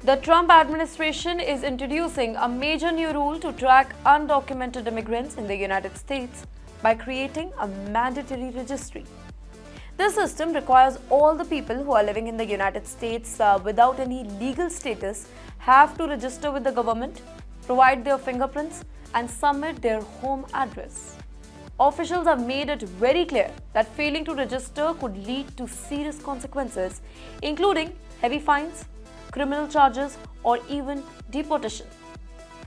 The Trump administration is introducing a major new rule to track undocumented immigrants in the United States by creating a mandatory registry. This system requires all the people who are living in the United States without any legal status have to register with the government, provide their fingerprints, and submit their home address. Officials have made it very clear that failing to register could lead to serious consequences, including heavy fines, criminal charges, or even deportation.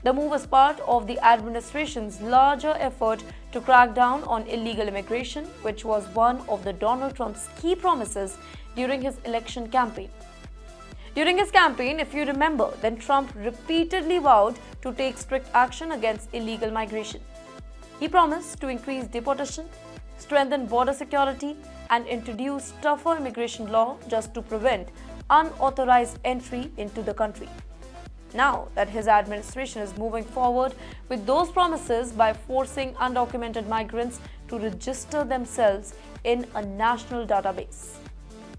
The move is part of the administration's larger effort to crack down on illegal immigration, which was one of Donald Trump's key promises during his election campaign. During his campaign, if you remember, then Trump repeatedly vowed to take strict action against illegal migration. He promised to increase deportation, strengthen border security, and introduce tougher immigration law just to prevent unauthorized entry into the country. Now that his administration is moving forward with those promises by forcing undocumented migrants to register themselves in a national database.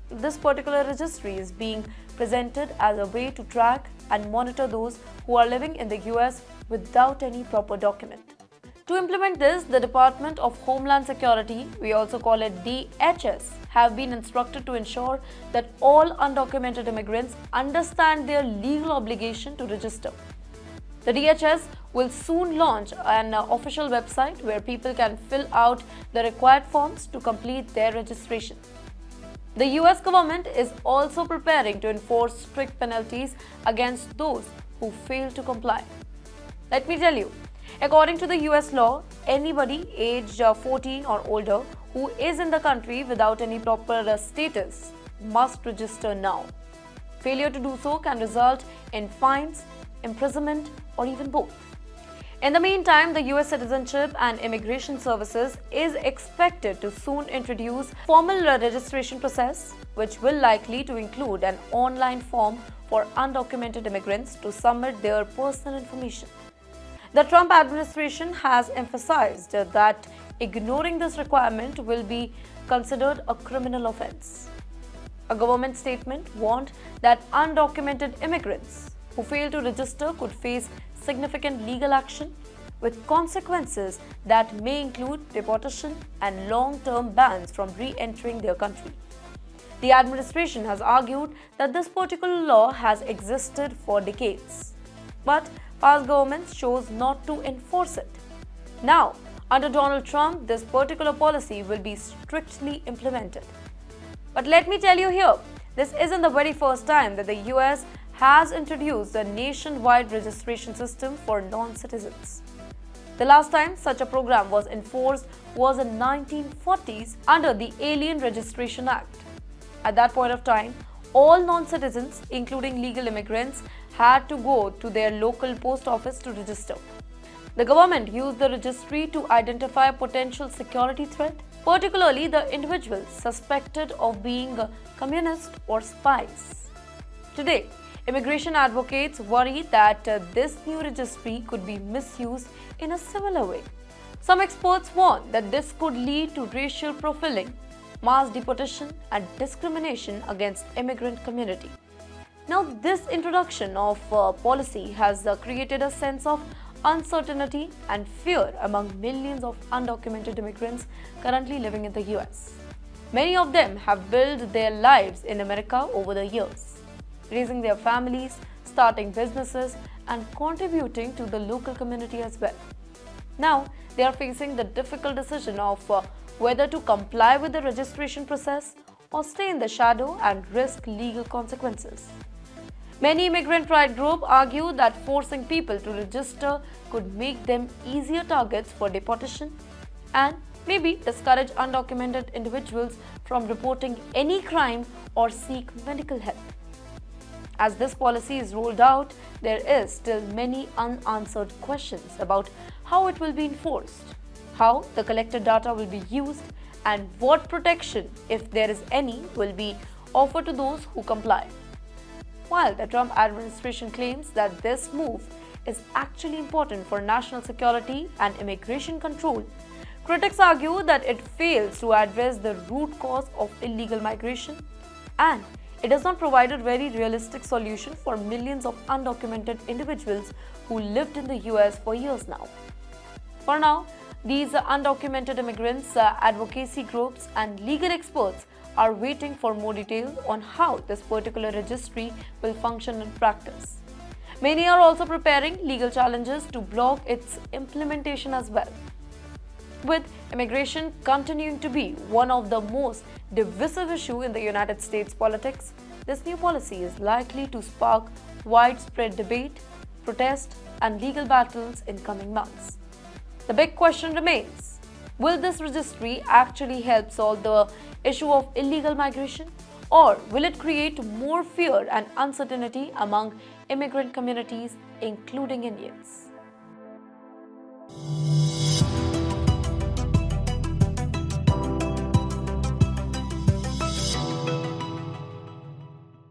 This particular registry is being presented as a way to track and monitor those who are living in the US without any proper document. To implement this, the Department of Homeland Security, we also call it DHS, have been instructed to ensure that all undocumented immigrants understand their legal obligation to register. The DHS will soon launch an official website where people can fill out the required forms to complete their registration. The US government is also preparing to enforce strict penalties against those who fail to comply. Let me tell you, according to the US law, anybody aged 14 or older who is in the country without any proper status must register now. Failure to do so can result in fines, imprisonment, or even both. In the meantime, the US Citizenship and Immigration Services is expected to soon introduce formal registration process, which will likely to include an online form for undocumented immigrants to submit their personal information. The Trump administration has emphasized that ignoring this requirement will be considered a criminal offense. A government statement warned that undocumented immigrants who fail to register could face significant legal action with consequences that may include deportation and long-term bans from re-entering their country. The administration has argued that this particular law has existed for decades, but past governments chose not to enforce it. Now, under Donald Trump, this particular policy will be strictly implemented. But let me tell you here, this isn't the very first time that the US has introduced a nationwide registration system for non-citizens. The last time such a program was enforced was in 1940s under the Alien Registration Act. At that point of time, all non-citizens, including legal immigrants, had to go to their local post office to register. The government used the registry to identify a potential security threat, particularly the individuals suspected of being communists or spies. Today, immigration advocates worry that this new registry could be misused in a similar way. Some experts warn that this could lead to racial profiling, mass deportation, and discrimination against immigrant community. Now, this introduction of policy has created a sense of uncertainty and fear among millions of undocumented immigrants currently living in the US. Many of them have built their lives in America over the years, raising their families, starting businesses, and contributing to the local community as well. Now, they are facing the difficult decision of whether to comply with the registration process or stay in the shadow and risk legal consequences. Many immigrant rights groups argue that forcing people to register could make them easier targets for deportation and maybe discourage undocumented individuals from reporting any crime or seek medical help. As this policy is rolled out, there is still many unanswered questions about how it will be enforced, how the collected data will be used, and what protection, if there is any, will be offered to those who comply. While the Trump administration claims that this move is actually important for national security and immigration control, critics argue that it fails to address the root cause of illegal migration and it does not provide a very realistic solution for millions of undocumented individuals who lived in the US for years now. For now, these undocumented immigrants, advocacy groups, and legal experts are waiting for more details on how this particular registry will function in practice. Many are also preparing legal challenges to block its implementation as well. With immigration continuing to be one of the most divisive issues in the United States politics, this new policy is likely to spark widespread debate, protest, and legal battles in coming months. The big question remains, will this registry actually help solve the issue of illegal migration, or will it create more fear and uncertainty among immigrant communities, including Indians?